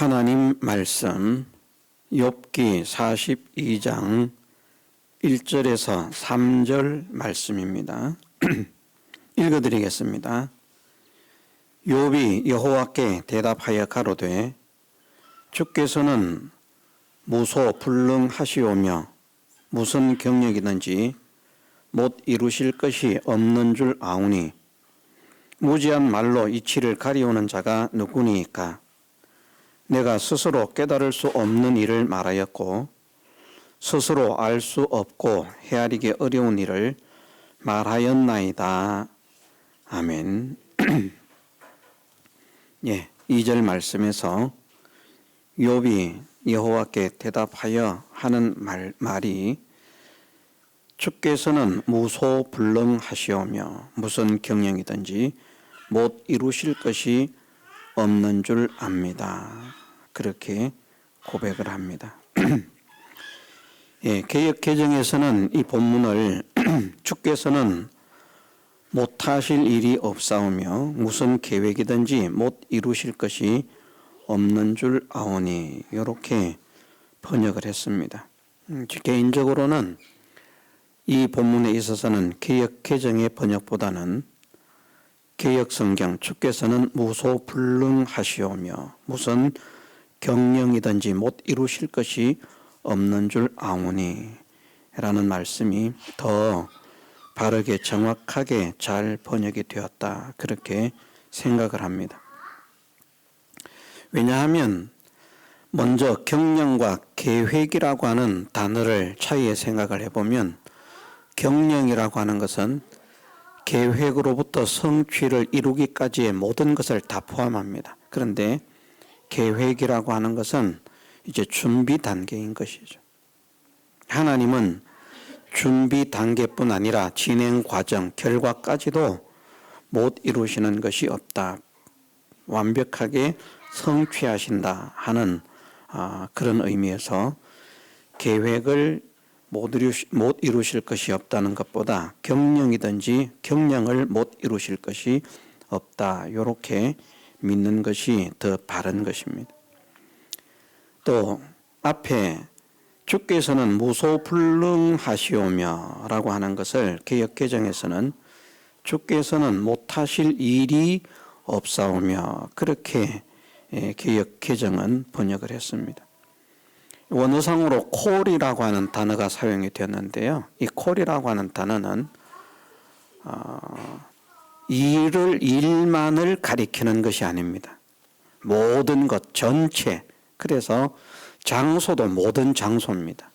하나님 말씀 욥기 42장 1절에서 3절 말씀입니다. 읽어드리겠습니다. 욥이 여호와께 대답하여 가로되 주께서는 무소불능하시오며 무슨 경력이든지 못 이루실 것이 없는 줄 아오니 무지한 말로 이치를 가리우는 자가 누구니이까. 내가 스스로 깨달을 수 없는 일을 말하였고 스스로 알 수 없고 헤아리기 어려운 일을 말하였나이다. 아멘. 예, 2절 말씀에서 욥이 여호와께 대답하여 하는 말이 주께서는 무소불능하시오며 무슨 경영이든지 못 이루실 것이 없는 줄 압니다. 그렇게 고백을 합니다. 예, 개역 개정에서는 이 본문을 주께서는 못하실 일이 없사오며 무슨 계획이든지 못 이루실 것이 없는 줄 아오니 이렇게 번역을 했습니다. 개인적으로는 이 본문에 있어서는 개역 개정의 번역보다는 개역 성경 주께서는 무소불능하시오며 무슨 경영이든지 못 이루실 것이 없는 줄 아오니 라는 말씀이 더 바르게 정확하게 잘 번역이 되었다. 그렇게 생각을 합니다. 왜냐하면 먼저 경영과 계획이라고 하는 단어를 차이의 생각을 해보면 경영이라고 하는 것은 계획으로부터 성취를 이루기까지의 모든 것을 다 포함합니다. 그런데 계획이라고 하는 것은 이제 준비 단계인 것이죠. 하나님은 준비 단계뿐 아니라 진행 과정, 결과까지도 못 이루시는 것이 없다. 완벽하게 성취하신다 하는 그런 의미에서 계획을 못 이루실 것이 없다는 것보다 경영이든지 경영을 못 이루실 것이 없다. 이렇게 믿는 것이 더 바른 것입니다. 또 앞에 주께서는 무소불능하시오며 라고 하는 것을 개역개정에서는 주께서는 못하실 일이 없사오며 그렇게 개역개정은 번역을 했습니다. 원어상으로 콜이라고 하는 단어가 사용이 되었는데요. 이 콜이라고 하는 단어는 일만을 가리키는 것이 아닙니다. 모든 것 전체. 그래서 장소도 모든 장소입니다.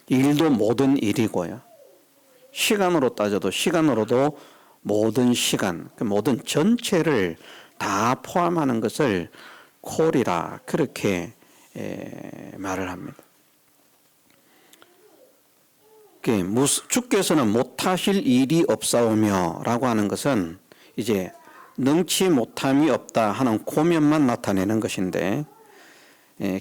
일도 모든 일이고요. 시간으로 따져도 시간으로도 모든 시간, 모든 전체를 다 포함하는 것을 콜이라 그렇게 말을 합니다. 주께서는 못하실 일이 없사오며 라고 하는 것은 이제 능치 못함이 없다 하는 고면만 나타내는 것인데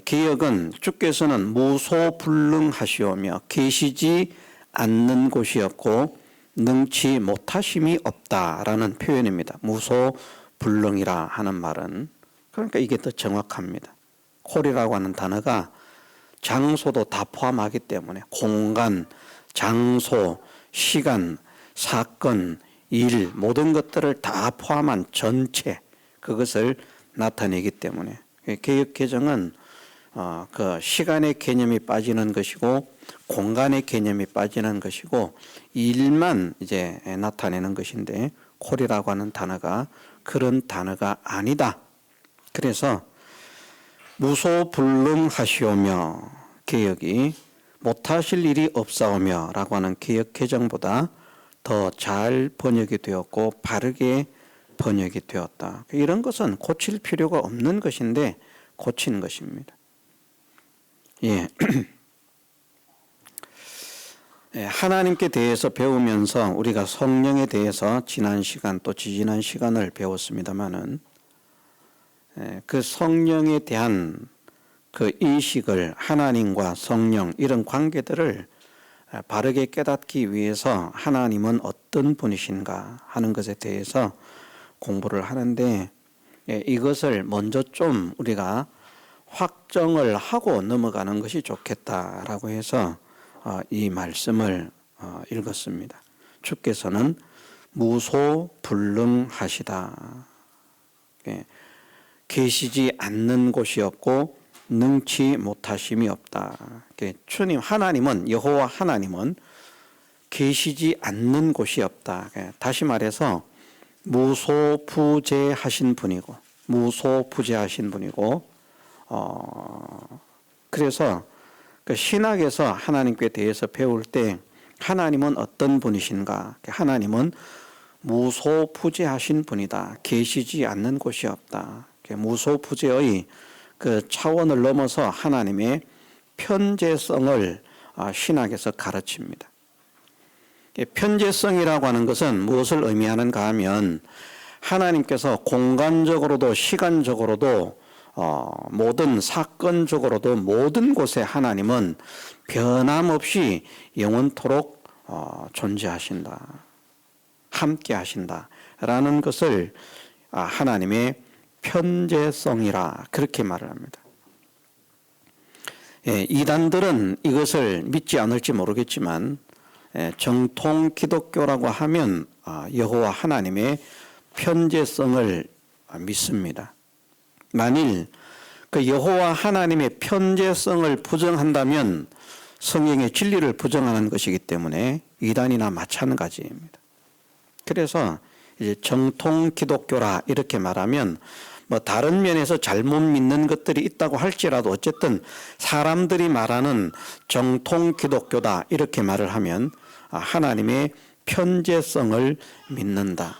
개역은 주께서는 무소불능하시오며 계시지 않는 곳이 없고 능치 못하심이 없다라는 표현입니다. 무소불능이라 하는 말은 그러니까 이게 더 정확합니다. 콜이라고 하는 단어가 장소도 다 포함하기 때문에 공간, 장소, 시간, 사건, 일 모든 것들을 다 포함한 전체 그것을 나타내기 때문에 개역 개정은 그 시간의 개념이 빠지는 것이고 공간의 개념이 빠지는 것이고 일만 이제 나타내는 것인데 콜이라고 하는 단어가 그런 단어가 아니다. 그래서 무소불능하시오며 개역이 못하실 일이 없사오며 라고 하는 개역 개정보다 더 잘 번역이 되었고 바르게 번역이 되었다. 이런 것은 고칠 필요가 없는 것인데 고친 것입니다. 예. 하나님께 대해서 배우면서 우리가 성령에 대해서 지난 시간 또 지지난 시간을 배웠습니다마는 그 성령에 대한 그 인식을 하나님과 성령 이런 관계들을 바르게 깨닫기 위해서 하나님은 어떤 분이신가 하는 것에 대해서 공부를 하는데 이것을 먼저 좀 우리가 확정을 하고 넘어가는 것이 좋겠다라고 해서 이 말씀을 읽었습니다. 주께서는 무소불능하시다. 계시지 않는 곳이 없고 능치 못하심이 없다. 주님 하나님은, 여호와 하나님은 계시지 않는 곳이 없다. 다시 말해서 무소부재하신 분이고, 그래서 그 신학에서 하나님께 대해서 배울 때 하나님은 어떤 분이신가? 하나님은 무소부재하신 분이다. 계시지 않는 곳이 없다. 무소부재의 그 차원을 넘어서 하나님의 편재성을 신학에서 가르칩니다. 편재성이라고 하는 것은 무엇을 의미하는가 하면 하나님께서 공간적으로도 시간적으로도 모든 사건적으로도 모든 곳에 하나님은 변함없이 영원토록 존재하신다. 함께 하신다라는 것을 하나님의 편재성이라 그렇게 말을 합니다. 이단들은 이것을 믿지 않을지 모르겠지만 정통 기독교라고 하면 여호와 하나님의 편재성을 믿습니다. 만일 그 여호와 하나님의 편재성을 부정한다면 성경의 진리를 부정하는 것이기 때문에 이단이나 마찬가지입니다. 그래서 이제 정통 기독교라 이렇게 말하면 뭐 다른 면에서 잘못 믿는 것들이 있다고 할지라도 어쨌든 사람들이 말하는 정통 기독교다 이렇게 말을 하면 하나님의 편재성을 믿는다.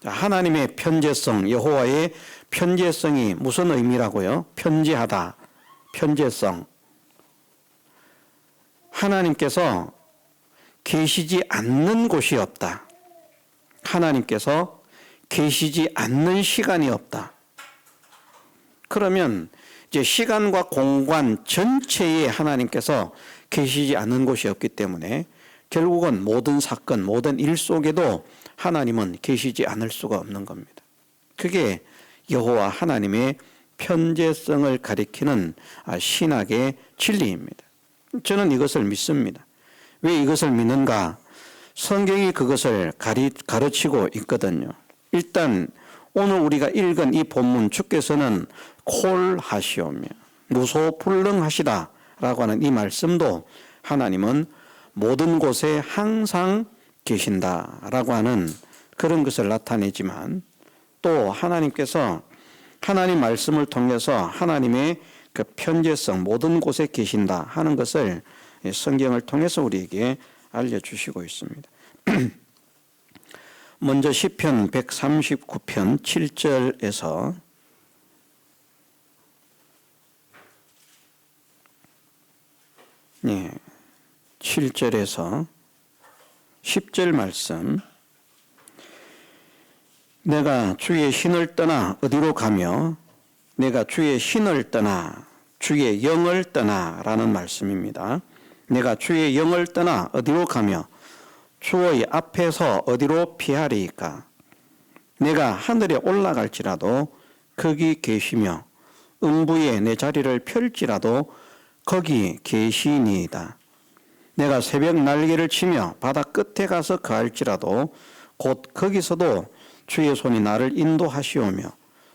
하나님의 편재성, 여호와의 편재성이 무슨 의미라고요? 편재하다, 편재성. 하나님께서 계시지 않는 곳이 없다. 하나님께서 계시지 않는 시간이 없다. 그러면 이제 시간과 공간 전체에 하나님께서 계시지 않는 곳이 없기 때문에 결국은 모든 사건, 모든 일 속에도 하나님은 계시지 않을 수가 없는 겁니다. 그게 여호와 하나님의 편재성을 가리키는 신학의 진리입니다. 저는 이것을 믿습니다. 왜 이것을 믿는가? 성경이 그것을 가르치고 있거든요. 일단 오늘 우리가 읽은 이 본문 주께서는 콜하시오며 무소불능하시다 라고 하는 이 말씀도 하나님은 모든 곳에 항상 계신다라고 하는 그런 것을 나타내지만 또 하나님께서 하나님 말씀을 통해서 하나님의 그 편재성 모든 곳에 계신다 하는 것을 성경을 통해서 우리에게 알려주시고 있습니다. 먼저 시편 139편 7절에서 네, 7절에서 10절 말씀. 내가 주의 신을 떠나 어디로 가며 내가 주의 신을 떠나 주의 영을 떠나 라는 말씀입니다. 내가 주의 영을 떠나 어디로 가며 주의 앞에서 어디로 피하리이까. 내가 하늘에 올라갈지라도 거기 계시며 음부에 내 자리를 펼지라도 거기 계시니이다. 내가 새벽 날개를 치며 바다 끝에 가서 거할지라도 곧 거기서도 주의 손이 나를 인도하시오며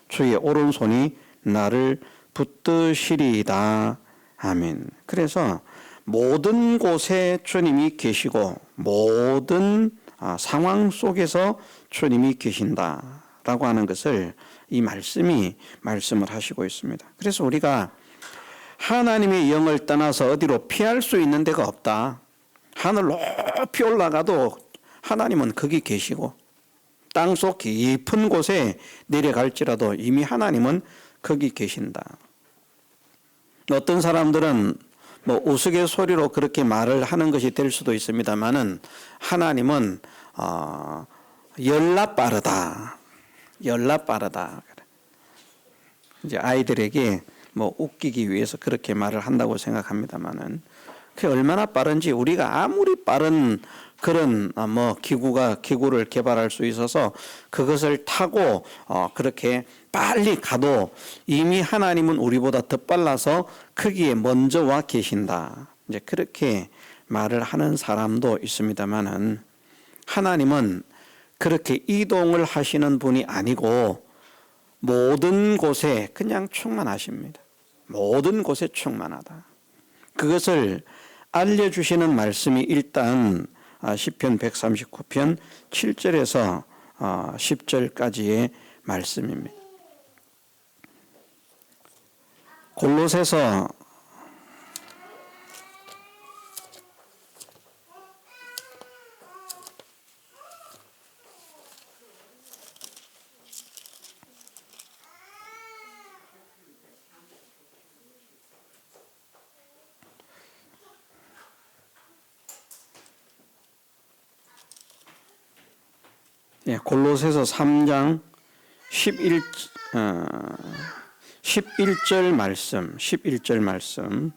주의 오른손이 나를 붙드시리이다. 아멘. 그래서 모든 곳에 주님이 계시고 모든 상황 속에서 주님이 계신다라고 하는 것을 이 말씀이 말씀을 하시고 있습니다. 그래서 우리가 하나님의 영을 떠나서 어디로 피할 수 있는 데가 없다. 하늘 높이 올라가도 하나님은 거기 계시고 땅속 깊은 곳에 내려갈지라도 이미 하나님은 거기 계신다. 어떤 사람들은 뭐 우스갯소리로 그렇게 말을 하는 것이 될 수도 있습니다만은 하나님은 열나 빠르다. 이제 아이들에게 뭐 웃기기 위해서 그렇게 말을 한다고 생각합니다만은 그게 얼마나 빠른지 우리가 아무리 빠른 그런 기구를 개발할 수 있어서 그것을 타고 그렇게 빨리 가도 이미 하나님은 우리보다 더 빨라서 거기에 먼저 와 계신다. 이제 그렇게 말을 하는 사람도 있습니다만은 하나님은 그렇게 이동을 하시는 분이 아니고 모든 곳에 그냥 충만하십니다. 모든 곳에 충만하다. 그것을 알려주시는 말씀이 일단 시편 139편 7절에서 10절까지의 말씀입니다. 골로새서 골로새서 3장 11절 말씀.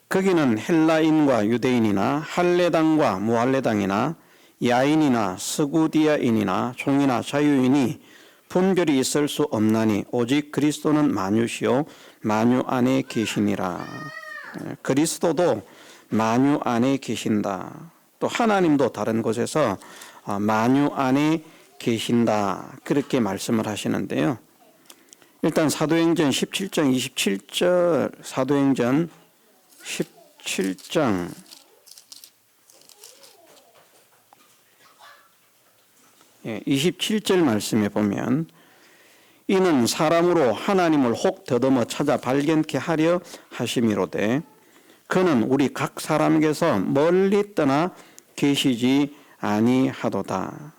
거기는 헬라인과 유대인이나 할례당과 무할례당이나 야인이나 스구디아인이나 종이나 자유인이 분별이 있을 수 없나니 오직 그리스도는 만유시요 만유 안에 계시니라. 그리스도도 만유 안에 계신다. 또 하나님도 다른 곳에서 만유 안에 계신다. 그렇게 말씀을 하시는데요. 일단 사도행전 17장 27절 사도행전 17장 27절 말씀에 보면 이는 사람으로 하나님을 혹 더듬어 찾아 발견케 하려 하심이로되 그는 우리 각 사람에게서 멀리 떠나 계시지 아니하도다.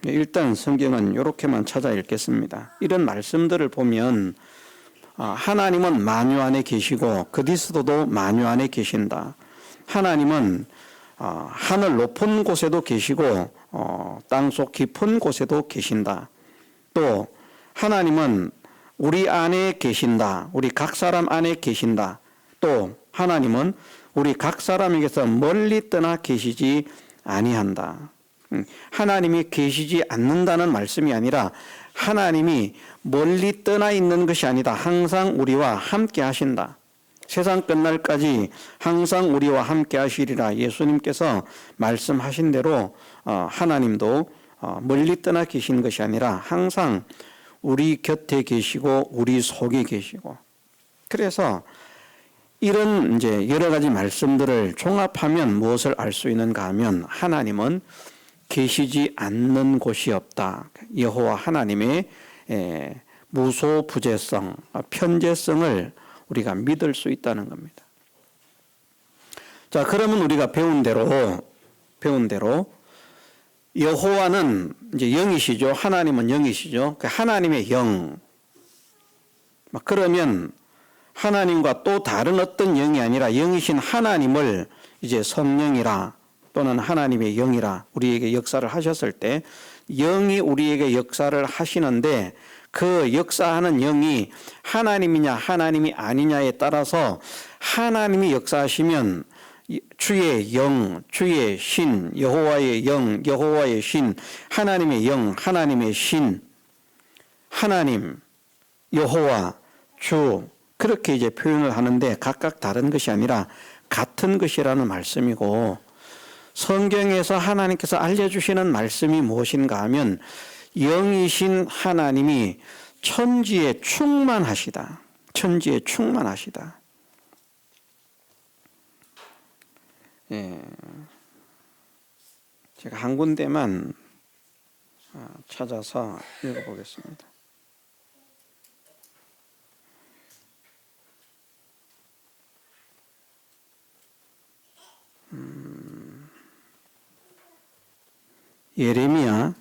일단 성경은 이렇게만 찾아 읽겠습니다. 이런 말씀들을 보면 하나님은 만유 안에 계시고 그리스도도 만유 안에 계신다. 하나님은 하늘 높은 곳에도 계시고 땅속 깊은 곳에도 계신다. 또 하나님은 우리 안에 계신다. 우리 각 사람 안에 계신다. 또 하나님은 우리 각 사람에게서 멀리 떠나 계시지 아니한다. 하나님이 계시지 않는다는 말씀이 아니라 하나님이 멀리 떠나 있는 것이 아니다. 항상 우리와 함께 하신다. 세상 끝날까지 항상 우리와 함께 하시리라 예수님께서 말씀하신 대로 하나님도 멀리 떠나 계신 것이 아니라 항상 우리 곁에 계시고 우리 속에 계시고, 그래서 이런 이제 여러 가지 말씀들을 종합하면 무엇을 알 수 있는가 하면 하나님은 계시지 않는 곳이 없다. 여호와 하나님의 무소부재성, 편재성을 우리가 믿을 수 있다는 겁니다. 자, 그러면 우리가 배운 대로 여호와는 이제 영이시죠. 하나님은 영이시죠. 하나님의 영. 그러면 하나님과 또 다른 어떤 영이 아니라 영이신 하나님을 이제 성령이라 또는 하나님의 영이라 우리에게 역사를 하셨을 때 영이 우리에게 역사를 하시는데 그 역사하는 영이 하나님이냐 하나님이 아니냐에 따라서 하나님이 역사하시면 주의 영, 주의 신, 여호와의 영, 여호와의 신, 하나님의 영, 하나님의 신, 하나님, 여호와, 주, 그렇게 이제 표현을 하는데 각각 다른 것이 아니라 같은 것이라는 말씀이고, 성경에서 하나님께서 알려주시는 말씀이 무엇인가 하면 영이신 하나님이 천지에 충만하시다. 천지에 충만하시다. 제가 한 군데만 찾아서 읽어보겠습니다. 예레미야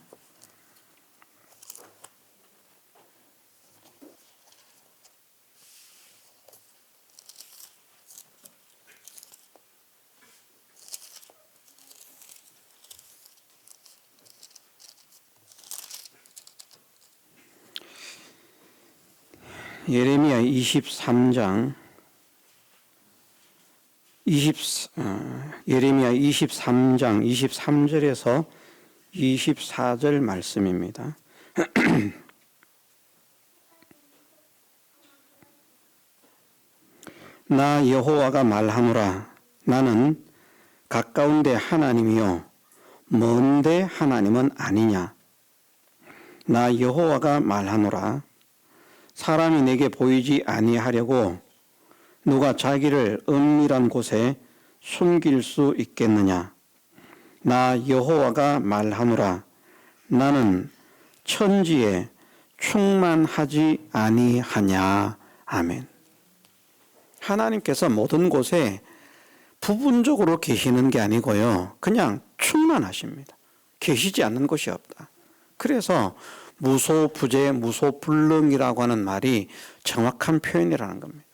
23장 예레미야 23장 23절에서 24절 말씀입니다. 나 여호와가 말하노라. 나는 가까운데 하나님이요 먼데 하나님은 아니냐. 나 여호와가 말하노라. 사람이 내게 보이지 아니하려고 누가 자기를 은밀한 곳에 숨길 수 있겠느냐. 나 여호와가 말하노라. 나는 천지에 충만하지 아니하냐. 아멘. 하나님께서 모든 곳에 부분적으로 계시는 게 아니고요. 그냥 충만하십니다. 계시지 않는 곳이 없다. 그래서 무소부재, 무소불능이라고 하는 말이 정확한 표현이라는 겁니다.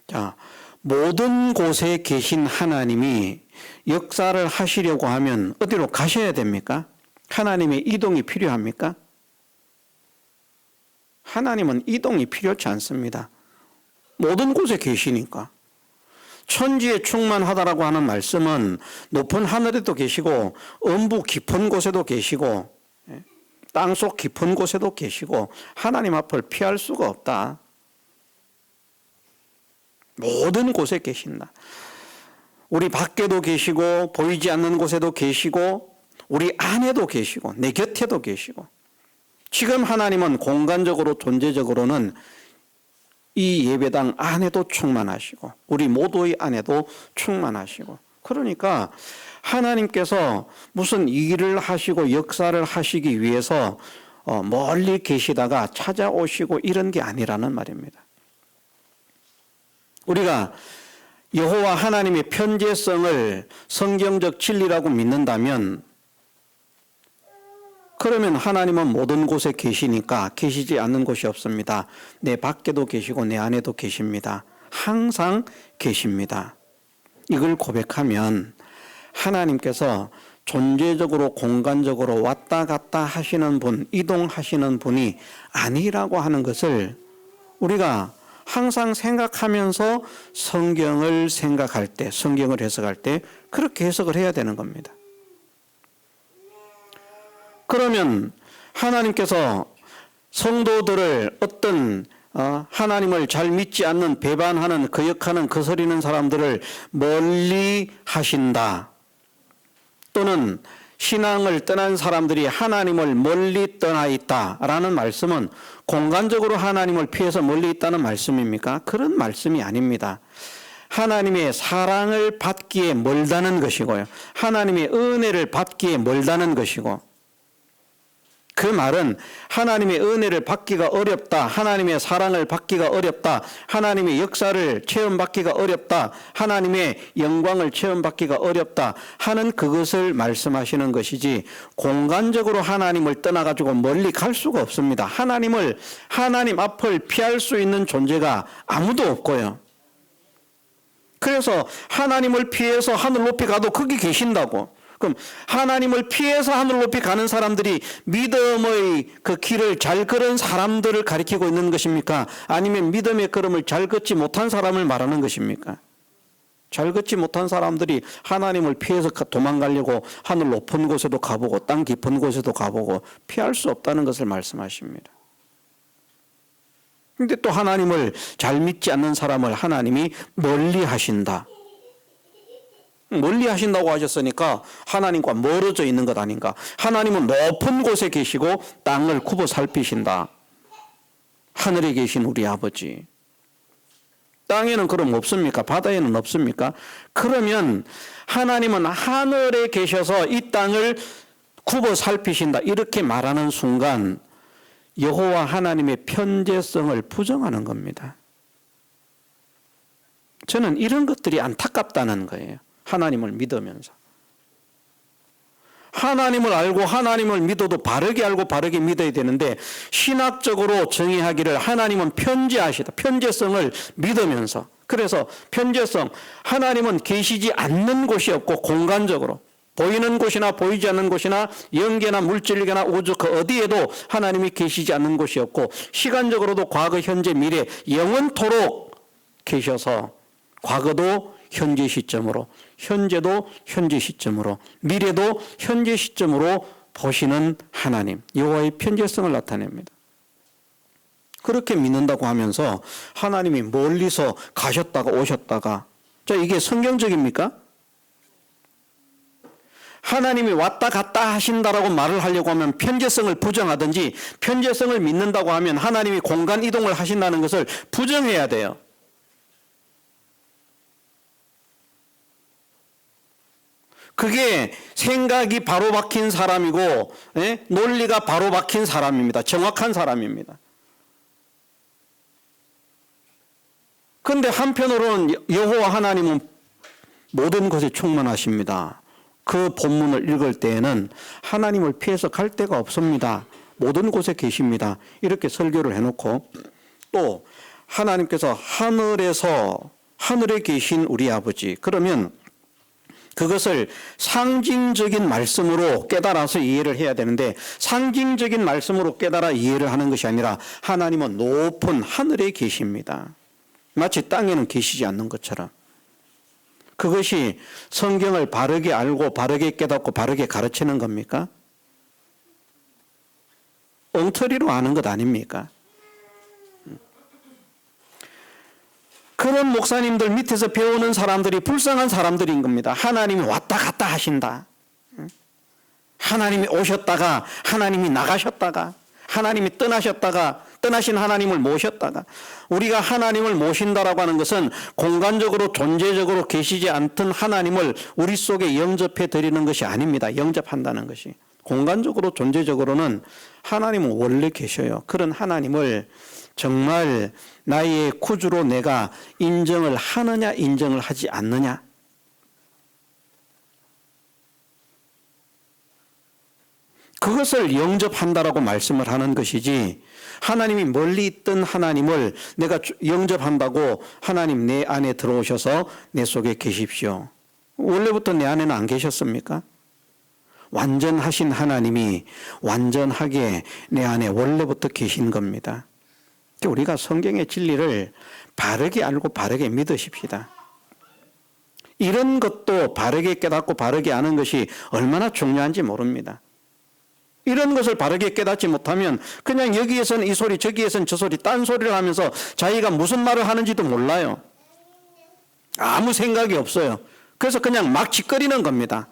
자, 모든 곳에 계신 하나님이 역사를 하시려고 하면 어디로 가셔야 됩니까? 하나님의 이동이 필요합니까? 하나님은 이동이 필요치 않습니다. 모든 곳에 계시니까. 천지에 충만하다라고 하는 말씀은 높은 하늘에도 계시고 음부 깊은 곳에도 계시고 땅속 깊은 곳에도 계시고 하나님 앞을 피할 수가 없다. 모든 곳에 계신다. 우리 밖에도 계시고 보이지 않는 곳에도 계시고 우리 안에도 계시고 내 곁에도 계시고 지금 하나님은 공간적으로 존재적으로는 이 예배당 안에도 충만하시고 우리 모두의 안에도 충만하시고 그러니까 하나님께서 무슨 일을 하시고 역사를 하시기 위해서 멀리 계시다가 찾아오시고 이런 게 아니라는 말입니다. 우리가 여호와 하나님의 편재성을 성경적 진리라고 믿는다면 그러면 하나님은 모든 곳에 계시니까 계시지 않는 곳이 없습니다. 내 밖에도 계시고 내 안에도 계십니다. 항상 계십니다. 이걸 고백하면 하나님께서 존재적으로 공간적으로 왔다 갔다 하시는 분, 이동하시는 분이 아니라고 하는 것을 우리가 항상 생각하면서 성경을 생각할 때, 성경을 해석할 때 그렇게 해석을 해야 되는 겁니다. 그러면 하나님께서 성도들을 어떤 하나님을 잘 믿지 않는 배반하는 거역하는 거스리는 사람들을 멀리 하신다. 또는 신앙을 떠난 사람들이 하나님을 멀리 떠나 있다라는 말씀은 공간적으로 하나님을 피해서 멀리 있다는 말씀입니까? 그런 말씀이 아닙니다. 하나님의 사랑을 받기에 멀다는 것이고요. 하나님의 은혜를 받기에 멀다는 것이고 그 말은 하나님의 은혜를 받기가 어렵다. 하나님의 사랑을 받기가 어렵다. 하나님의 역사를 체험받기가 어렵다. 하나님의 영광을 체험받기가 어렵다 하는 그것을 말씀하시는 것이지 공간적으로 하나님을 떠나가지고 멀리 갈 수가 없습니다. 하나님 앞을 피할 수 있는 존재가 아무도 없고요. 그래서 하나님을 피해서 하늘 높이 가도 거기 계신다고. 그럼 하나님을 피해서 하늘 높이 가는 사람들이 믿음의 그 길을 잘 걸은 사람들을 가리키고 있는 것입니까? 아니면 믿음의 걸음을 잘 걷지 못한 사람을 말하는 것입니까? 잘 걷지 못한 사람들이 하나님을 피해서 도망가려고 하늘 높은 곳에도 가보고 땅 깊은 곳에도 가보고 피할 수 없다는 것을 말씀하십니다. 그런데 또 하나님을 잘 믿지 않는 사람을 하나님이 멀리 하신다. 멀리 하신다고 하셨으니까 하나님과 멀어져 있는 것 아닌가. 하나님은 높은 곳에 계시고 땅을 굽어 살피신다. 하늘에 계신 우리 아버지. 땅에는 그럼 없습니까? 바다에는 없습니까? 그러면 하나님은 하늘에 계셔서 이 땅을 굽어 살피신다. 이렇게 말하는 순간 여호와 하나님의 편재성을 부정하는 겁니다. 저는 이런 것들이 안타깝다는 거예요. 하나님을 믿으면서. 하나님을 알고 하나님을 믿어도 바르게 알고 바르게 믿어야 되는데 신학적으로 정의하기를 하나님은 편재하시다. 편재성을 믿으면서. 그래서 편재성, 하나님은 계시지 않는 곳이 없고 공간적으로 보이는 곳이나 보이지 않는 곳이나 영계나 물질계나 우주 그 어디에도 하나님이 계시지 않는 곳이 없고 시간적으로도 과거, 현재, 미래 영원토록 계셔서 과거도 현재 시점으로, 현재도 현재 시점으로, 미래도 현재 시점으로 보시는 하나님, 여호와의 편재성을 나타냅니다. 그렇게 믿는다고 하면서 하나님이 멀리서 가셨다가 오셨다가, 자, 이게 성경적입니까? 하나님이 왔다 갔다 하신다라고 말을 하려고 하면 편재성을 부정하든지, 편재성을 믿는다고 하면 하나님이 공간 이동을 하신다는 것을 부정해야 돼요. 그게 생각이 바로 박힌 사람이고, 논리가 바로 박힌 사람입니다. 정확한 사람입니다. 그런데 한편으로는 여호와 하나님은 모든 것에 충만하십니다. 그 본문을 읽을 때에는 하나님을 피해서 갈 데가 없습니다. 모든 곳에 계십니다. 이렇게 설교를 해놓고, 또 하나님께서 하늘에 계신 우리 아버지, 그러면 그것을 상징적인 말씀으로 깨달아서 이해를 해야 되는데, 상징적인 말씀으로 깨달아 이해를 하는 것이 아니라 하나님은 높은 하늘에 계십니다. 마치 땅에는 계시지 않는 것처럼. 그것이 성경을 바르게 알고 바르게 깨닫고 바르게 가르치는 겁니까? 엉터리로 아는 것 아닙니까? 그런 목사님들 밑에서 배우는 사람들이 불쌍한 사람들인 겁니다. 하나님이 왔다 갔다 하신다. 하나님이 오셨다가 하나님이 나가셨다가 하나님이 떠나셨다가 떠나신 하나님을 모셨다가, 우리가 하나님을 모신다라고 하는 것은 공간적으로 존재적으로 계시지 않던 하나님을 우리 속에 영접해 드리는 것이 아닙니다. 영접한다는 것이. 공간적으로 존재적으로는 하나님은 원래 계셔요. 그런 하나님을 정말 나의 구주로 내가 인정을 하느냐 인정을 하지 않느냐, 그것을 영접한다라고 말씀을 하는 것이지, 하나님이 멀리 있던 하나님을 내가 영접한다고 하나님 내 안에 들어오셔서 내 속에 계십시오. 원래부터 내 안에는 안 계셨습니까? 완전하신 하나님이 완전하게 내 안에 원래부터 계신 겁니다. 우리가 성경의 진리를 바르게 알고 바르게 믿으십시다. 이런 것도 바르게 깨닫고 바르게 아는 것이 얼마나 중요한지 모릅니다. 이런 것을 바르게 깨닫지 못하면 그냥 여기에서는 이 소리 저기에서는 저 소리 딴 소리를 하면서 자기가 무슨 말을 하는지도 몰라요. 아무 생각이 없어요. 그래서 그냥 막 짓거리는 겁니다.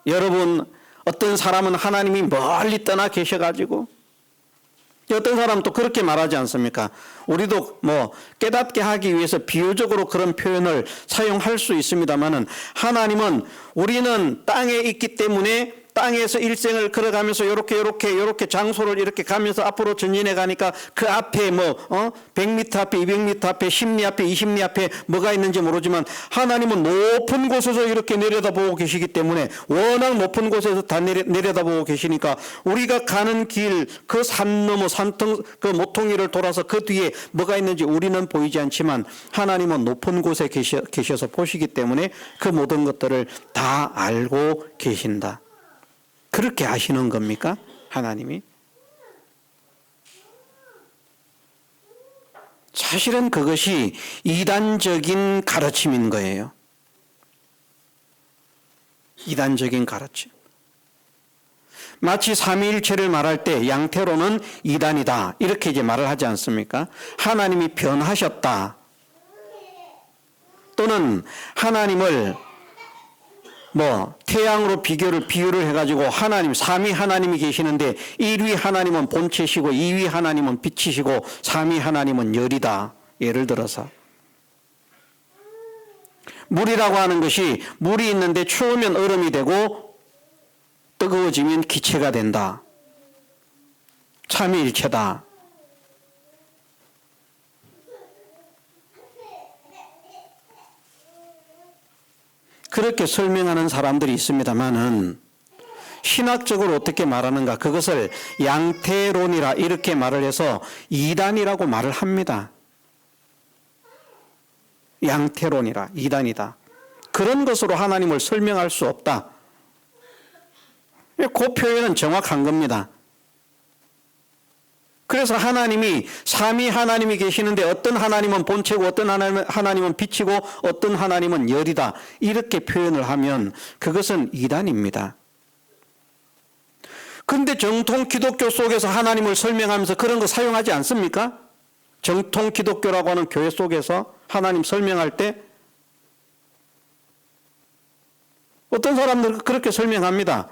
여러분, 어떤 사람은 하나님이 멀리 떠나 계셔가지고, 어떤 사람은 또 그렇게 말하지 않습니까? 우리도 깨닫게 하기 위해서 비유적으로 그런 표현을 사용할 수 있습니다만은, 하나님은 우리는 땅에 있기 때문에 땅에서 일생을 걸어가면서 요렇게 장소를 이렇게 가면서 앞으로 전진해 가니까 그 앞에 100m 앞에 200m 앞에 10리 앞에 20리 앞에 뭐가 있는지 모르지만, 하나님은 높은 곳에서 이렇게 내려다보고 계시기 때문에, 워낙 높은 곳에서 다 내려다보고 계시니까 우리가 가는 길 그 산 너머 산통 그 모퉁이를 돌아서 그 뒤에 뭐가 있는지 우리는 보이지 않지만 하나님은 높은 곳에 계셔서 보시기 때문에 그 모든 것들을 다 알고 계신다. 그렇게 아시는 겁니까? 하나님이? 사실은 그것이 이단적인 가르침인 거예요. 이단적인 가르침. 마치 삼위일체를 말할 때 양태로는 이단이다, 이렇게 이제 말을 하지 않습니까? 하나님이 변하셨다, 또는 하나님을 태양으로 비유를 해가지고 하나님, 삼위 하나님이 계시는데 1위 하나님은 본체시고 2위 하나님은 빛이시고 3위 하나님은 열이다. 예를 들어서 물이라고 하는 것이, 물이 있는데 추우면 얼음이 되고 뜨거워지면 기체가 된다. 삼위일체다. 그렇게 설명하는 사람들이 있습니다만은, 신학적으로 어떻게 말하는가, 그것을 양태론이라 이렇게 말을 해서 이단이라고 말을 합니다. 양태론이라, 이단이다. 그런 것으로 하나님을 설명할 수 없다. 그 표현은 정확한 겁니다. 그래서 하나님이 삼위 하나님이 계시는데 어떤 하나님은 본체고 어떤 하나님은 빛이고 어떤 하나님은 열이다. 이렇게 표현을 하면 그것은 이단입니다. 그런데 정통 기독교 속에서 하나님을 설명하면서 그런 거 사용하지 않습니까? 정통 기독교라고 하는 교회 속에서 하나님 설명할 때 어떤 사람들은 그렇게 설명합니다.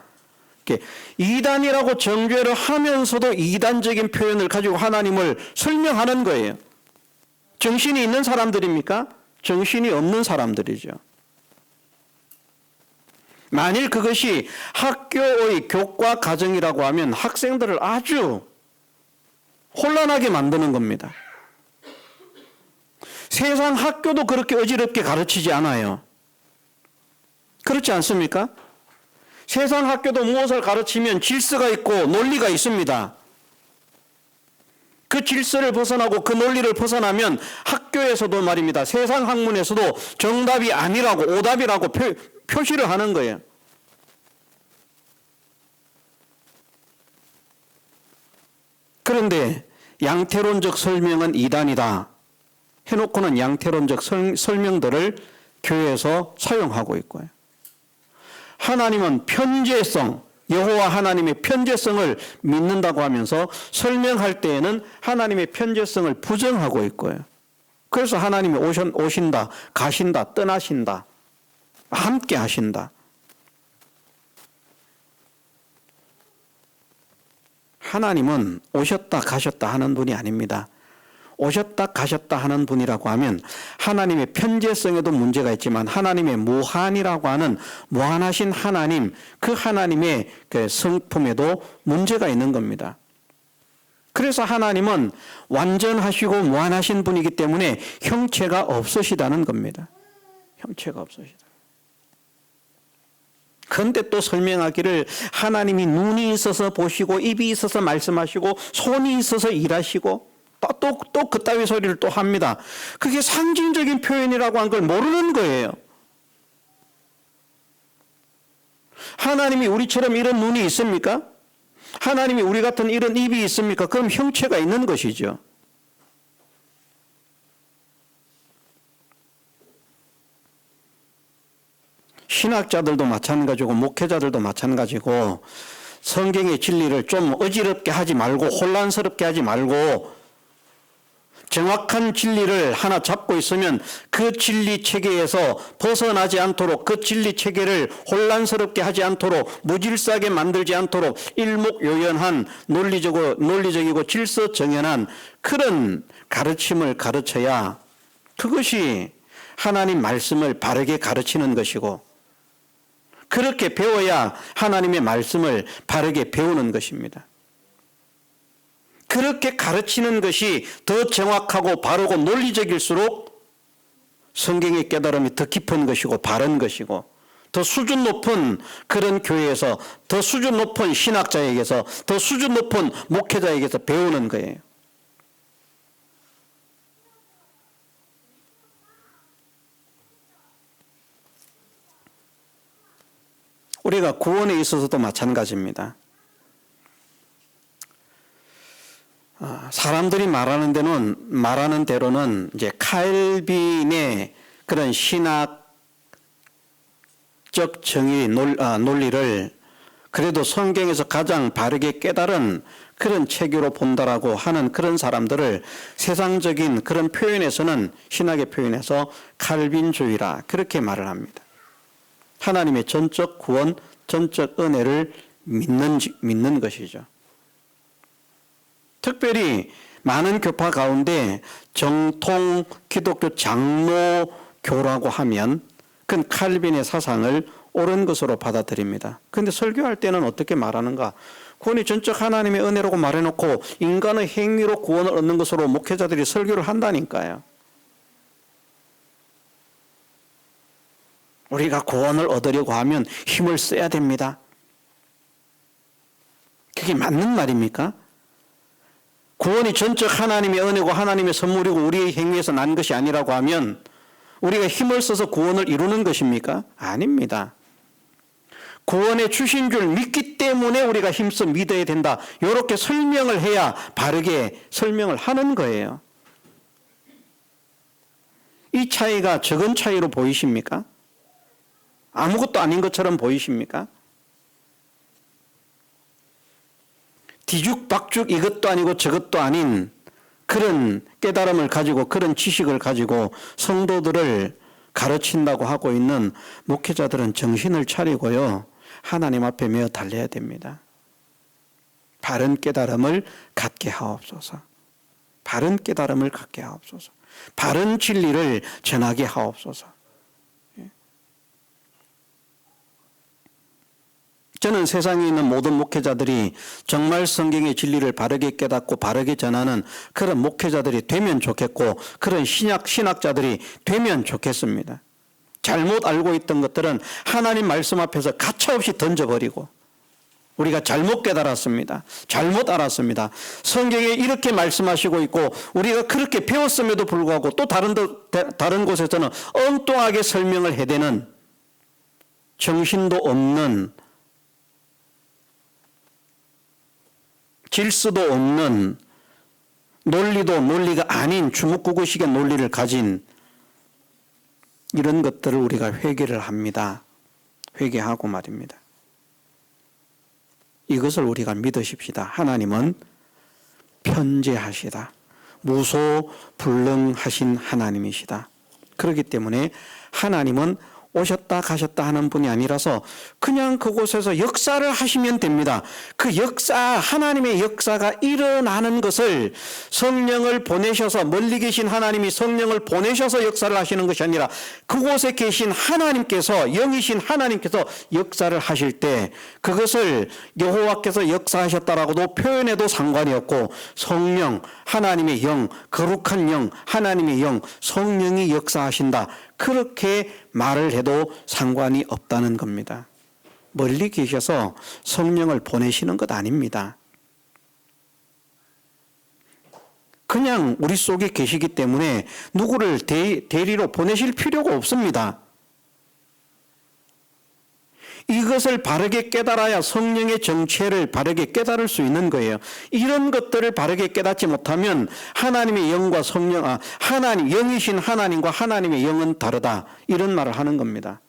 이단이라고 정죄를 하면서도 이단적인 표현을 가지고 하나님을 설명하는 거예요. 정신이 있는 사람들입니까? 정신이 없는 사람들이죠. 만일 그것이 학교의 교과 과정이라고 하면 학생들을 아주 혼란하게 만드는 겁니다. 세상 학교도 그렇게 어지럽게 가르치지 않아요. 그렇지 않습니까? 세상 학교도 무엇을 가르치면 질서가 있고 논리가 있습니다. 그 질서를 벗어나고 그 논리를 벗어나면 학교에서도 말입니다. 세상 학문에서도 정답이 아니라고 오답이라고 표시를 하는 거예요. 그런데 양태론적 설명은 이단이다 해놓고는 양태론적 설명들을 교회에서 사용하고 있고요. 하나님은 편재성, 여호와 하나님의 편재성을 믿는다고 하면서 설명할 때에는 하나님의 편재성을 부정하고 있고요. 그래서 하나님이 오신다, 가신다, 떠나신다, 함께 하신다. 하나님은 오셨다 가셨다 하는 분이 아닙니다. 오셨다 가셨다 하는 분이라고 하면 하나님의 편재성에도 문제가 있지만 하나님의 무한이라고 하는 무한하신 하나님, 그 하나님의 그 성품에도 문제가 있는 겁니다. 그래서 하나님은 완전하시고 무한하신 분이기 때문에 형체가 없으시다는 겁니다. 형체가 없으시다. 그런데 또 설명하기를 하나님이 눈이 있어서 보시고 입이 있어서 말씀하시고 손이 있어서 일하시고 또 그따위 소리를 또 합니다. 그게 상징적인 표현이라고 하는 걸 모르는 거예요. 하나님이 우리처럼 이런 눈이 있습니까? 하나님이 우리 같은 이런 입이 있습니까? 그럼 형체가 있는 것이죠. 신학자들도 마찬가지고 목회자들도 마찬가지고 성경의 진리를 좀 어지럽게 하지 말고 혼란스럽게 하지 말고 정확한 진리를 하나 잡고 있으면 그 진리 체계에서 벗어나지 않도록, 그 진리 체계를 혼란스럽게 하지 않도록, 무질서하게 만들지 않도록 일목요연한 논리적이고 질서정연한 그런 가르침을 가르쳐야 그것이 하나님 말씀을 바르게 가르치는 것이고, 그렇게 배워야 하나님의 말씀을 바르게 배우는 것입니다. 그렇게 가르치는 것이 더 정확하고 바르고 논리적일수록 성경의 깨달음이 더 깊은 것이고 바른 것이고, 더 수준 높은 그런 교회에서, 더 수준 높은 신학자에게서, 더 수준 높은 목회자에게서 배우는 거예요. 우리가 구원에 있어서도 마찬가지입니다. 사람들이 말하는 대로는 이제 칼빈의 그런 신학적 정의 논리를 그래도 성경에서 가장 바르게 깨달은 그런 체계로 본다라고 하는 그런 사람들을 세상적인 그런 표현에서는, 신학의 표현에서 칼빈주의라 그렇게 말을 합니다. 하나님의 전적 구원, 전적 은혜를 믿는 것이죠. 특별히 많은 교파 가운데 정통 기독교 장로교라고 하면 그건 칼빈의 사상을 옳은 것으로 받아들입니다. 그런데 설교할 때는 어떻게 말하는가? 구원이 전적 하나님의 은혜라고 말해놓고 인간의 행위로 구원을 얻는 것으로 목회자들이 설교를 한다니까요. 우리가 구원을 얻으려고 하면 힘을 써야 됩니다. 그게 맞는 말입니까? 구원이 전적 하나님의 은혜고 하나님의 선물이고 우리의 행위에서 난 것이 아니라고 하면 우리가 힘을 써서 구원을 이루는 것입니까? 아닙니다. 구원해 주신 줄 믿기 때문에 우리가 힘써 믿어야 된다. 이렇게 설명을 해야 바르게 설명을 하는 거예요. 이 차이가 적은 차이로 보이십니까? 아무것도 아닌 것처럼 보이십니까? 뒤죽박죽 이것도 아니고 저것도 아닌 그런 깨달음을 가지고 그런 지식을 가지고 성도들을 가르친다고 하고 있는 목회자들은 정신을 차리고요. 하나님 앞에 메어 달려야 됩니다. 바른 깨달음을 갖게 하옵소서. 바른 깨달음을 갖게 하옵소서. 바른 진리를 전하게 하옵소서. 저는 세상에 있는 모든 목회자들이 정말 성경의 진리를 바르게 깨닫고 바르게 전하는 그런 목회자들이 되면 좋겠고 그런 신학자들이 되면 좋겠습니다. 잘못 알고 있던 것들은 하나님 말씀 앞에서 가차없이 던져버리고 우리가 잘못 깨달았습니다. 잘못 알았습니다. 성경에 이렇게 말씀하시고 있고 우리가 그렇게 배웠음에도 불구하고 또 다른 곳에서는 엉뚱하게 설명을 해대는 정신도 없는 질서도 없는 논리도 논리가 아닌 주먹구구식의 논리를 가진 이런 것들을 우리가 회개를 합니다. 회개하고 말입니다. 이것을 우리가 믿으십시다. 하나님은 편재하시다. 무소불능하신 하나님이시다. 그렇기 때문에 하나님은 오셨다 가셨다 하는 분이 아니라서 그냥 그곳에서 역사를 하시면 됩니다. 그 역사, 하나님의 역사가 일어나는 것을 성령을 보내셔서 멀리 계신 하나님이 성령을 보내셔서 역사를 하시는 것이 아니라 그곳에 계신 하나님께서 영이신 하나님께서 역사를 하실 때 그것을 여호와께서 역사하셨다라고도 표현해도 상관이 없고 성령, 하나님의 영, 거룩한 영, 하나님의 영, 성령이 역사하신다. 그렇게 말을 해도 상관이 없다는 겁니다. 멀리 계셔서 성령을 보내시는 것 아닙니다. 그냥 우리 속에 계시기 때문에 누구를 대리로 보내실 필요가 없습니다. 이것을 바르게 깨달아야 성령의 정체를 바르게 깨달을 수 있는 거예요. 이런 것들을 바르게 깨닫지 못하면 하나님의 영과 하나님, 영이신 하나님과 하나님의 영은 다르다. 이런 말을 하는 겁니다.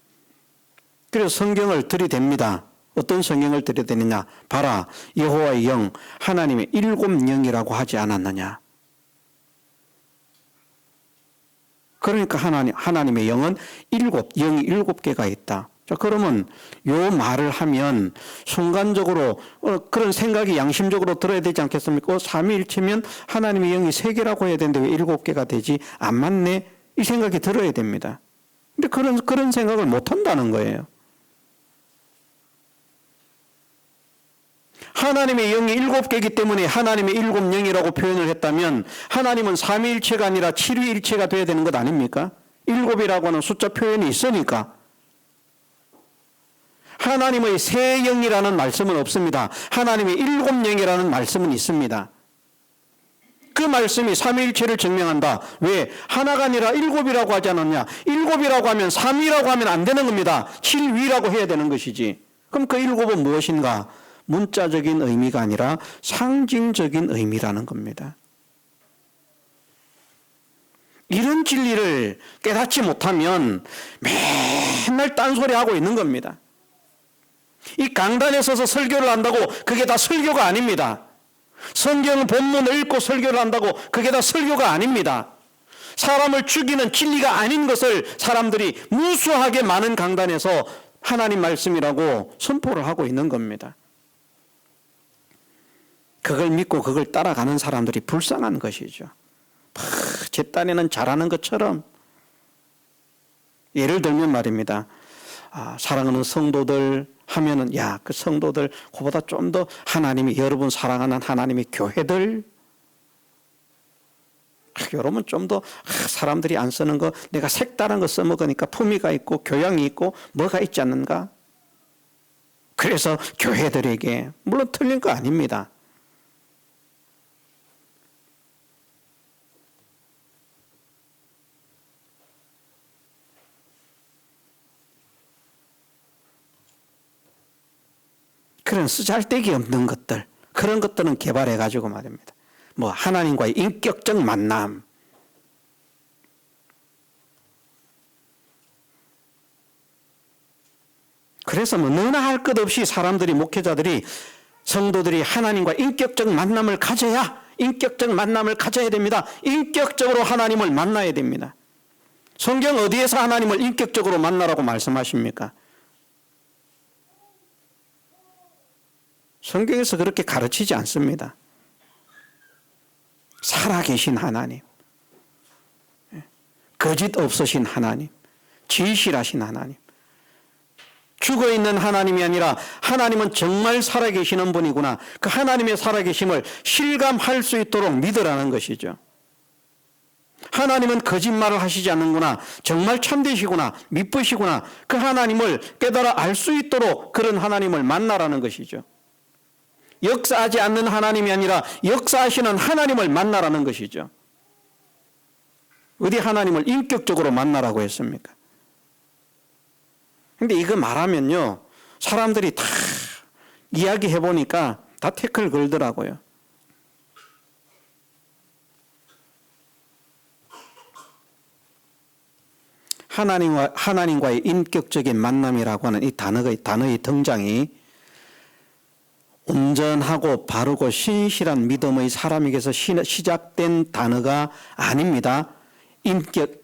그래서 성경을 들이댑니다. 어떤 성경을 들이대느냐? 봐라, 여호와의 영, 하나님의 7 영이라고 하지 않았느냐? 그러니까 하나님의 영은 영이 7개가 있다. 자, 그러면 요 말을 하면 순간적으로 그런 생각이 양심적으로 들어야 되지 않겠습니까? 삼위일체면 하나님의 영이 3개라고 해야 되는데 왜 7개가 되지? 안 맞네? 이 생각이 들어야 됩니다. 근데 그런 생각을 못 한다는 거예요. 하나님의 영이 7개이기 때문에 하나님의 7 영이라고 표현을 했다면 하나님은 삼위일체가 아니라 칠위일체가 돼야 되는 것 아닙니까? 7이라고 하는 숫자 표현이 있으니까. 하나님의 세 영이라는 말씀은 없습니다. 하나님의 7 영이라는 말씀은 있습니다. 그 말씀이 삼위일체를 증명한다. 왜? 하나가 아니라 7이라고 하지 않았냐? 7이라고 하면 3위라고 하면 안 되는 겁니다. 7위라고 해야 되는 것이지. 그럼 그 7은 무엇인가? 문자적인 의미가 아니라 상징적인 의미라는 겁니다. 이런 진리를 깨닫지 못하면 맨날 딴소리하고 있는 겁니다. 이 강단에 서서 설교를 한다고 그게 다 설교가 아닙니다. 성경 본문을 읽고 설교를 한다고 그게 다 설교가 아닙니다. 사람을 죽이는 진리가 아닌 것을 사람들이 무수하게 많은 강단에서 하나님 말씀이라고 선포를 하고 있는 겁니다. 그걸 믿고 그걸 따라가는 사람들이 불쌍한 것이죠. 제 딴에는 잘하는 것처럼. 예를 들면 말입니다. 사랑하는 성도들 하면은 그 성도들 그보다 좀 더 하나님이 여러분 사랑하는 하나님의 교회들 여러분 좀 더 사람들이 안 쓰는 거 내가 색다른 거 써먹으니까 품위가 있고 교양이 있고 뭐가 있지 않는가? 그래서 교회들에게 물론 틀린 거 아닙니다. 그런 쓰잘데기 없는 것들, 그런 것들은 개발해 가지고 말입니다. 뭐 하나님과의 인격적 만남, 그래서 뭐 너나 할 것 없이 사람들이, 목회자들이, 성도들이 하나님과 인격적 만남을 가져야, 인격적 만남을 가져야 됩니다. 인격적으로 하나님을 만나야 됩니다. 성경 어디에서 하나님을 인격적으로 만나라고 말씀하십니까? 성경에서 그렇게 가르치지 않습니다. 살아계신 하나님, 거짓 없으신 하나님, 진실하신 하나님, 죽어있는 하나님이 아니라 하나님은 정말 살아계시는 분이구나, 그 하나님의 살아계심을 실감할 수 있도록 믿으라는 것이죠. 하나님은 거짓말을 하시지 않는구나, 정말 참되시구나, 미쁘시구나, 그 하나님을 깨달아 알 수 있도록 그런 하나님을 만나라는 것이죠. 역사하지 않는 하나님이 아니라 역사하시는 하나님을 만나라는 것이죠. 어디 하나님을 인격적으로 만나라고 했습니까? 근데 이거 말하면요, 사람들이 다 이야기해 보니까 다 태클 걸더라고요. 하나님과의 인격적인 만남이라고 하는 이 단어의 등장이 온전하고 바르고 신실한 믿음의 사람에게서 시작된 단어가 아닙니다.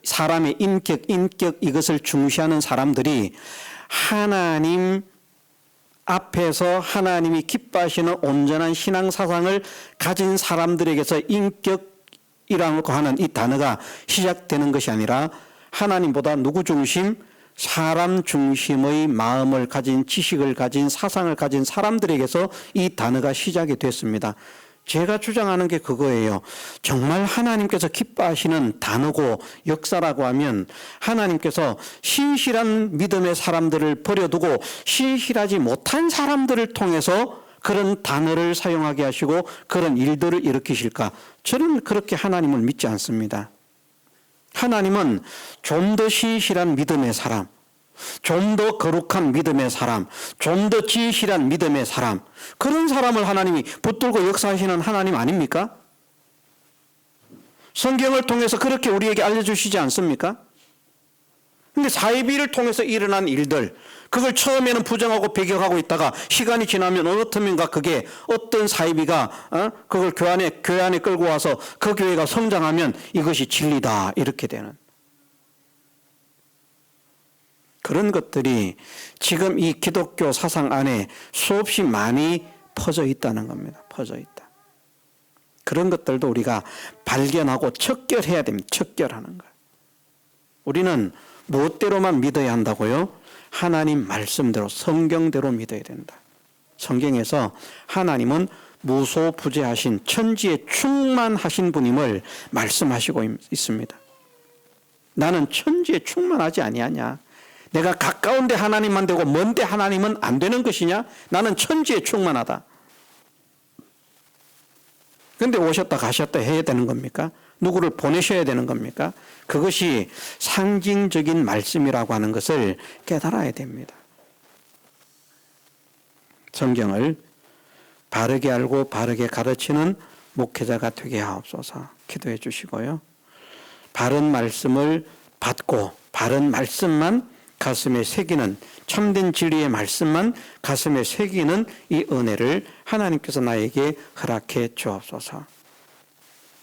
사람의 인격 이것을 중시하는 사람들이 하나님 앞에서 하나님이 기뻐하시는 온전한 신앙 사상을 가진 사람들에게서 인격이라고 하는 이 단어가 시작되는 것이 아니라 하나님보다 누구 중심? 사람 중심의 마음을 가진, 지식을 가진, 사상을 가진 사람들에게서 이 단어가 시작이 됐습니다. 제가 주장하는 게 그거예요. 정말 하나님께서 기뻐하시는 단어고 역사라고 하면 하나님께서 신실한 믿음의 사람들을 버려두고 신실하지 못한 사람들을 통해서 그런 단어를 사용하게 하시고 그런 일들을 일으키실까? 저는 그렇게 하나님을 믿지 않습니다. 하나님은 좀 더 신실한 믿음의 사람, 좀 더 거룩한 믿음의 사람, 좀 더 진실한 믿음의 사람, 그런 사람을 하나님이 붙들고 역사하시는 하나님 아닙니까? 성경을 통해서 그렇게 우리에게 알려주시지 않습니까? 근데 사이비를 통해서 일어난 일들, 그걸 처음에는 부정하고 배격하고 있다가 시간이 지나면 어느 틈인가 그게 어떤 사이비가 그걸 교회 안에 끌고 와서 그 교회가 성장하면 이것이 진리다 이렇게 되는 그런 것들이 지금 이 기독교 사상 안에 수없이 많이 퍼져 있다는 겁니다. 퍼져 있다. 그런 것들도 우리가 발견하고 척결해야 됩니다. 척결하는 거. 우리는 무엇대로만 믿어야 한다고요? 하나님 말씀대로, 성경대로 믿어야 된다. 성경에서 하나님은 무소부재하신 천지에 충만하신 분임을 말씀하시고 있습니다. 나는 천지에 충만하지 아니하냐? 내가 가까운데 하나님만 되고 먼데 하나님은 안 되는 것이냐? 나는 천지에 충만하다. 그런데 오셨다 가셨다 해야 되는 겁니까? 누구를 보내셔야 되는 겁니까? 그것이 상징적인 말씀이라고 하는 것을 깨달아야 됩니다. 성경을 바르게 알고 바르게 가르치는 목회자가 되게 하옵소서. 기도해 주시고요. 바른 말씀을 받고 바른 말씀만 가슴에 새기는, 참된 진리의 말씀만 가슴에 새기는 이 은혜를 하나님께서 나에게 허락해 주옵소서.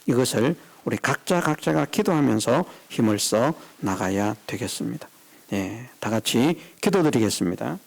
이것을 우리 각자가 기도하면서 힘을 써 나가야 되겠습니다. 다 같이 기도드리겠습니다.